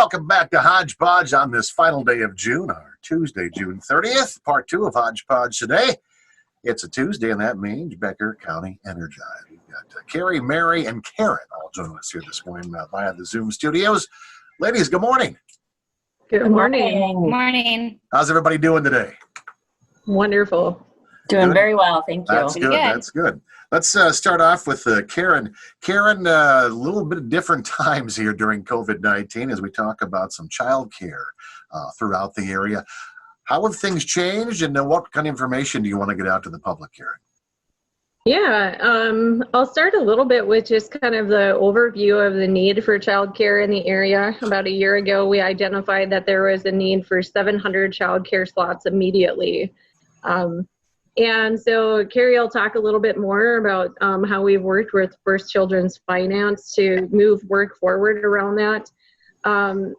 Welcome back to Hodge Podge on this final day of June, our Tuesday, June 30th, part 2 of Hodge Podge today. It's a Tuesday, and that means Becker County Energized. We've got Carrie, Mary, and Karen all joining us here this morning via the Zoom studios. Ladies, good morning. Good morning. Good morning. How's everybody doing today? Wonderful. Doing Good. very well, thank you. That's good. That's good. Let's start off with Karen. Karen, a little bit of different times here during COVID-19 as we talk about some childcare throughout the area. How have things changed, and what kind of information do you want to get out to the public, Karen? Yeah, I'll start a little bit with just kind of the overview of the need for childcare in the area. About a year ago, we identified that there was a need for 700 childcare slots immediately. And so Carrie will talk a little bit more about how we've worked with First Children's Finance to move work forward around that. And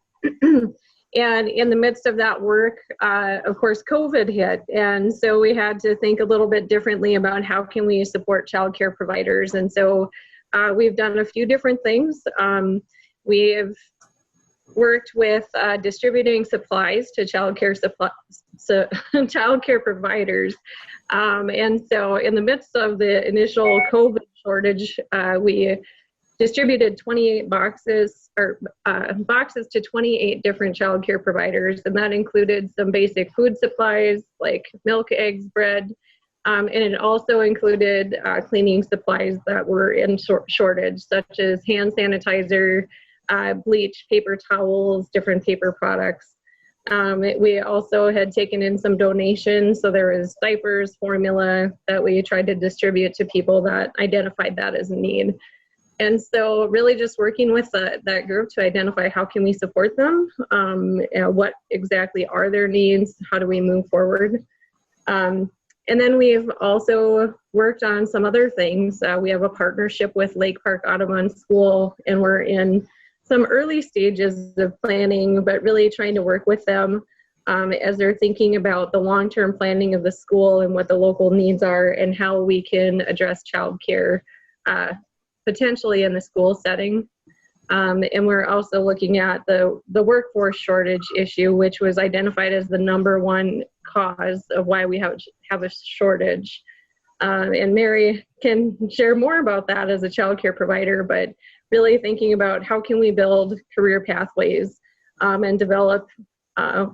in the midst of that work, of course, COVID hit. And so we had to think a little bit differently about how can we support childcare providers. And so we've done a few different things. We've worked with distributing supplies to childcare providers. And so in the midst of the initial COVID shortage, we distributed 28 boxes to 28 different childcare providers, and that included some basic food supplies like milk, eggs, bread, and it also included cleaning supplies that were in shortage, such as hand sanitizer, bleach, paper towels, different paper products. We also had taken in some donations, so there was diapers, formula that we tried to distribute to people that identified that as a need. And so really just working with that group to identify how can we support them, what exactly are their needs, how do we move forward. And then we've also worked on some other things. We have a partnership with Lake Park Audubon School, and we're in some early stages of planning, but really trying to work with them as they're thinking about the long-term planning of the school and what the local needs are and how we can address childcare potentially in the school setting. And we're also looking at the workforce shortage issue, which was identified as the #1 cause of why we have a shortage. And Mary can share more about that as a childcare provider, but really thinking about how can we build career pathways and develop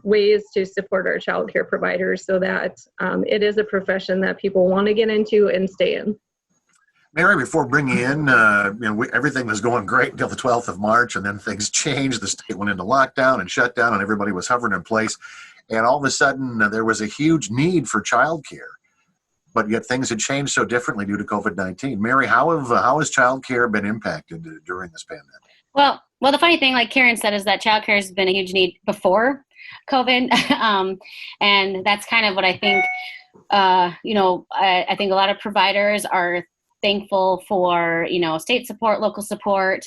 ways to support our childcare providers so that it is a profession that people want to get into and stay in. Mary, before bringing in, everything was going great until the 12th of March, and then things changed. The state went into lockdown and shut down, and everybody was hovering in place. And all of a sudden, there was a huge need for childcare, but yet things had changed so differently due to COVID-19. Mary, how has childcare been impacted during this pandemic? Well, the funny thing, like Karen said, is that childcare has been a huge need before COVID, and that's kind of what I think. I think a lot of providers are thankful for, state support, local support,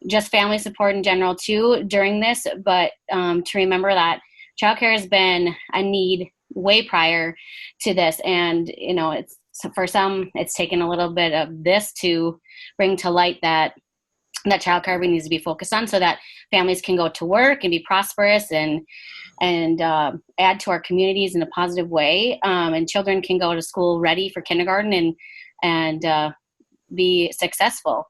just family support in general too during this. But to remember that childcare has been a need way prior to this. And, it's for some, it's taken a little bit of this to bring to light that childcare really needs to be focused on so that families can go to work and be prosperous and add to our communities in a positive way. And children can go to school ready for kindergarten and be successful.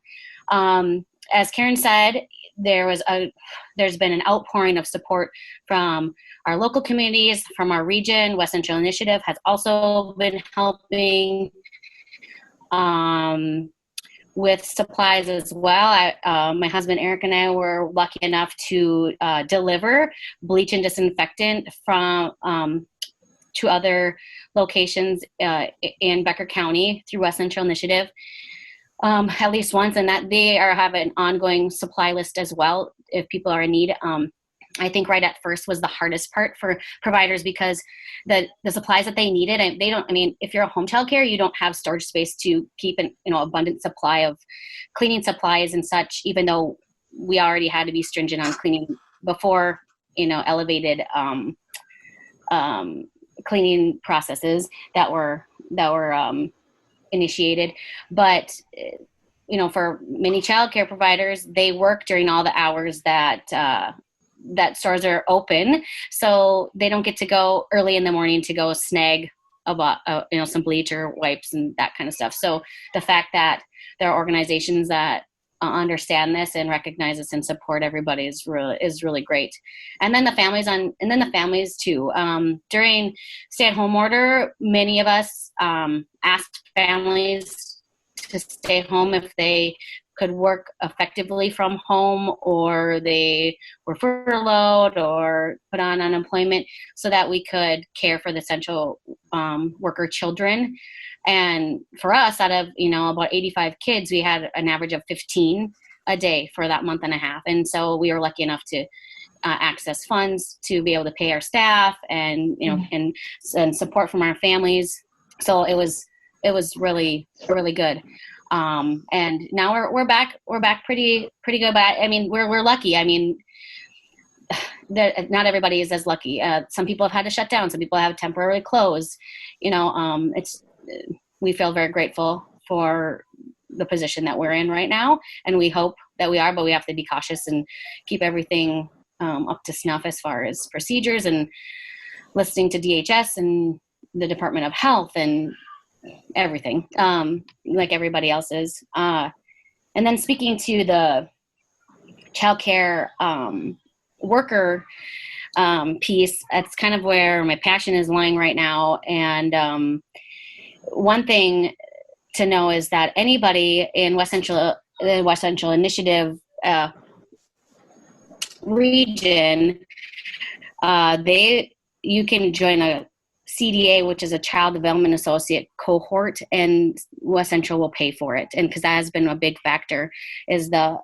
As Karen said, there's been an outpouring of support from our local communities, from our region. West Central Initiative has also been helping with supplies as well. My husband Eric and I were lucky enough to deliver bleach and disinfectant from to other locations in Becker County through West Central Initiative at least once, and that they have an ongoing supply list as well if people are in need. I think right at first was the hardest part for providers because the supplies that they needed, and if you're a home child care, you don't have storage space to keep an abundant supply of cleaning supplies and such, even though we already had to be stringent on cleaning before, elevated cleaning processes that were initiated. But for many child care providers, they work during all the hours that that stores are open, so they don't get to go early in the morning to go snag about some bleach or wipes and that kind of stuff. So the fact that there are organizations that understand this and recognize this and support everybody is really great. And then the families too. During stay-at-home order, many of us asked families to stay home if they could work effectively from home, or they were furloughed or put on unemployment, so that we could care for the essential worker children. And for us, out of about 85 kids, we had an average of 15 a day for that month and a half. And so we were lucky enough to access funds to be able to pay our staff and and support from our families. So it was really, really good. And now we're back pretty good. But I mean, we're lucky. I mean, not everybody is as lucky. Some people have had to shut down. Some people have temporarily closed. We feel very grateful for the position that we're in right now, and we hope that we are, but we have to be cautious and keep everything up to snuff as far as procedures, and listening to DHS and the Department of Health and everything, like everybody else is. And then speaking to the childcare worker piece, that's kind of where my passion is lying right now. And one thing to know is that anybody in the West Central Initiative region, you can join a CDA, which is a Child Development Associate cohort, and West Central will pay for it. And because that has been a big factor, is the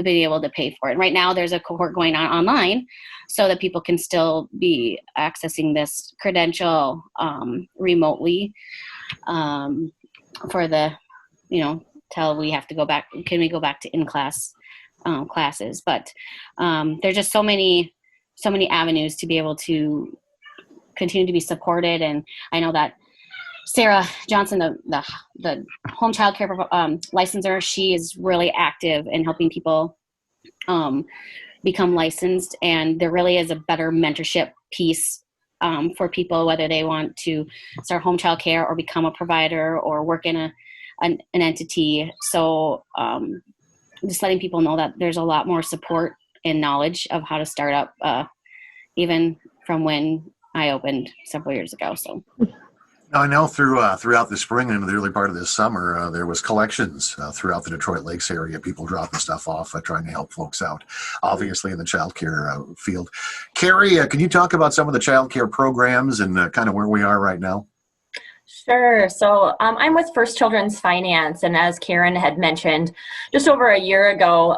being able to pay for it. Right now, there's a cohort going on online, so that people can still be accessing this credential remotely for the, till we have to go back. Can we go back to in-class classes? But there's just so many avenues to be able to continue to be supported. And I know that Sarah Johnson, the home child care licensor, she is really active in helping people become licensed. And there really is a better mentorship piece for people, whether they want to start home child care or become a provider or work in an entity. So just letting people know that there's a lot more support and knowledge of how to start up, even from when I opened several years ago. So I know throughout the spring and the early part of this summer, there was collections throughout the Detroit Lakes area, people dropping stuff off, trying to help folks out, obviously in the child care field. Carrie, can you talk about some of the child care programs and kind of where we are right now? Sure. So I'm with First Children's Finance, and as Karen had mentioned, just over a year ago,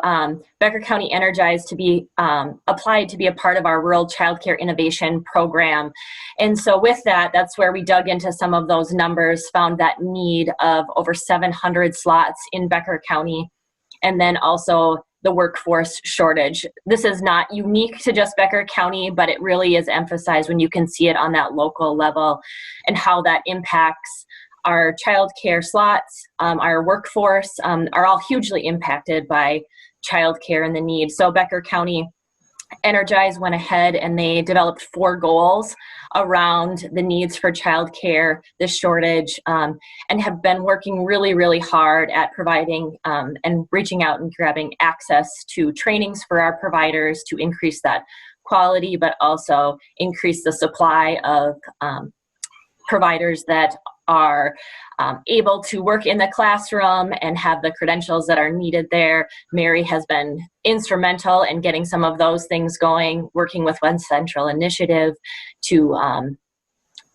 Becker County Energized to be applied to be a part of our Rural Childcare Innovation Program. And so with that, that's where we dug into some of those numbers, found that need of over 700 slots in Becker County, and then also the workforce shortage. This is not unique to just Becker County, but it really is emphasized when you can see it on that local level and how that impacts our child care slots. Our workforce are all hugely impacted by child care and the need. So Becker County Energize went ahead and they developed 4 goals around the needs for childcare, the shortage, and have been working really, really hard at providing and reaching out and grabbing access to trainings for our providers to increase that quality, but also increase the supply of providers that are able to work in the classroom and have the credentials that are needed there. Mary has been instrumental in getting some of those things going, working with West Central Initiative to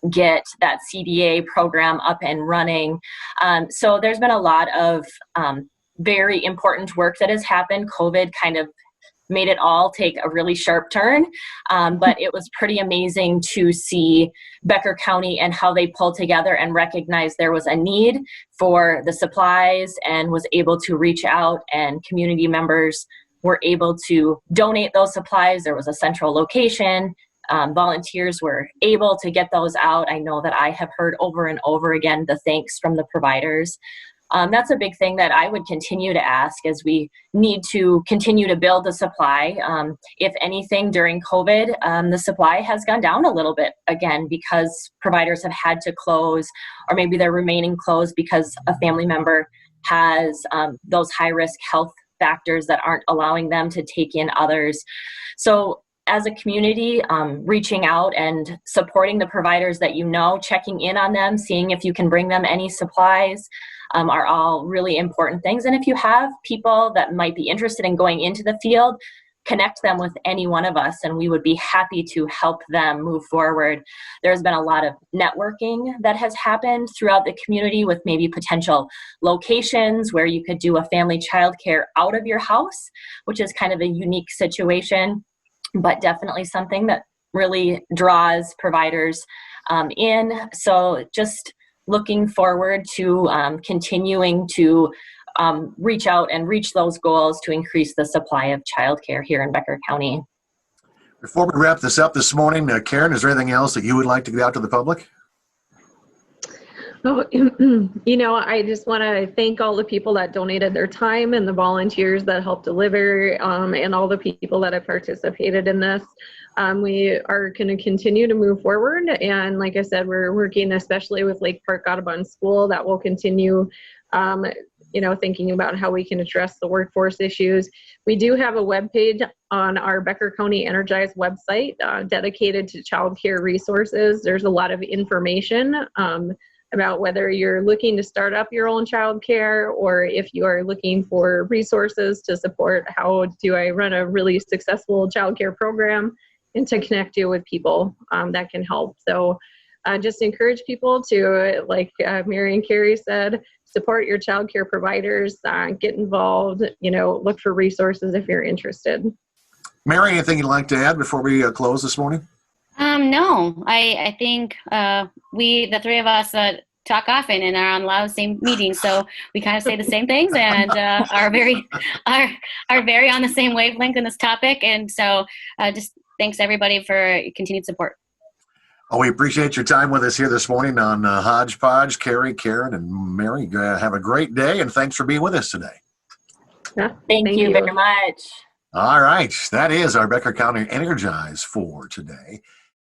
get that CDA program up and running. So there's been a lot of very important work that has happened. COVID kind of made it all take a really sharp turn, but it was pretty amazing to see Becker County and how they pulled together and recognized there was a need for the supplies and was able to reach out, and community members were able to donate those supplies. There was a central location. Volunteers were able to get those out. I know that I have heard over and over again the thanks from the providers. That's a big thing that I would continue to ask, as we need to continue to build the supply. If anything, during COVID, the supply has gone down a little bit again because providers have had to close, or maybe they're remaining closed because a family member has those high-risk health factors that aren't allowing them to take in others. So as a community, reaching out and supporting the providers that you know, checking in on them, seeing if you can bring them any supplies, are all really important things. And if you have people that might be interested in going into the field, connect them with any one of us, and we would be happy to help them move forward. There's been a lot of networking that has happened throughout the community with maybe potential locations where you could do a family childcare out of your house, which is kind of a unique situation, but definitely something that really draws providers in. So just looking forward to continuing to reach out and reach those goals to increase the supply of childcare here in Becker County. Before we wrap this up this morning, Karen, is there anything else that you would like to get out to the public? Oh, I just want to thank all the people that donated their time and the volunteers that helped deliver, and all the people that have participated in this. We are going to continue to move forward. And like I said, we're working especially with Lake Park Audubon School that will continue, thinking about how we can address the workforce issues. We do have a webpage on our Becker County Energize website dedicated to childcare resources. There's a lot of information about whether you're looking to start up your own childcare, or if you are looking for resources to support how do I run a really successful childcare program, and to connect you with people that can help. So just encourage people to, like Mary and Carrie said, support your childcare providers, get involved, look for resources if you're interested. Mary, anything you'd like to add before we close this morning? No, I think the three of us talk often and are on a lot of the same meetings, so we kind of say the same things and are very on the same wavelength in this topic. And so just thanks everybody for continued support. Oh, we appreciate your time with us here this morning on Hodge Podge. Carrie, Karen, and Mary, have a great day, and thanks for being with us today. Yeah, Thank you very much. All right, that is our Becker County Energize for today.